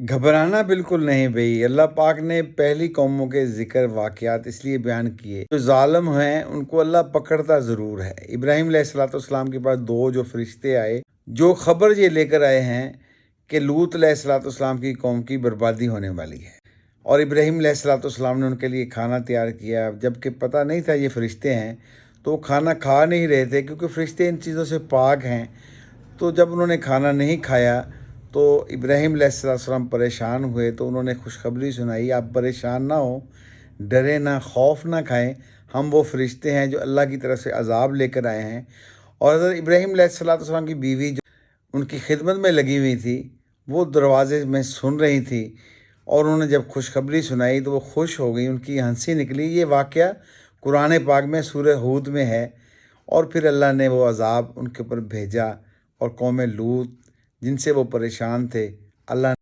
घबराना बिल्कुल नहीं भई। अल्लाह पाक ने पहली कौमों के ज़िक्र वाक़यात इसलिए बयान किए, जो ज़ालिम हैं उनको अल्लाह पकड़ता ज़रूर है। इब्राहीम अलैहिस्सलाम के पास 2 जो फ़रिश्ते आए, जो ख़बर ये लेकर आए हैं कि लूत अलैहिस्सलाम की कौम की बर्बादी होने वाली है। और इब्राहीम अलैहिस्सलाम ने उनके लिए खाना तैयार किया, जबकि पता नहीं था ये फ़रिश्ते हैं, तो वो खाना खा नहीं रहे थे क्योंकि फ़रिश्ते इन चीज़ों से पाक हैं। तो जब उन्होंने खाना नहीं खाया तो इब्राहीम अलैहिस्सलाम परेशान हुए, तो उन्होंने खुशखबरी सुनाई, आप परेशान ना हो, डरे ना, खौफ ना खाएं, हम वो फ़रिश्ते हैं जो अल्लाह की तरफ से अज़ाब लेकर आए हैं। और हज़रत इब्राहीम अलैहिस्सलाम की बीवी जो उनकी खिदमत में लगी हुई थी, वो दरवाज़े में सुन रही थी, और उन्होंने जब खुशखबरी सुनाई तो वो खुश हो गई, उनकी हंसी निकली। ये वाक़या कुरान पाक में सूरह हूद में है। और फिर अल्लाह ने वो अज़ाब उनके ऊपर भेजा, और कौम लूत जिनसे वो परेशान थे, अल्लाह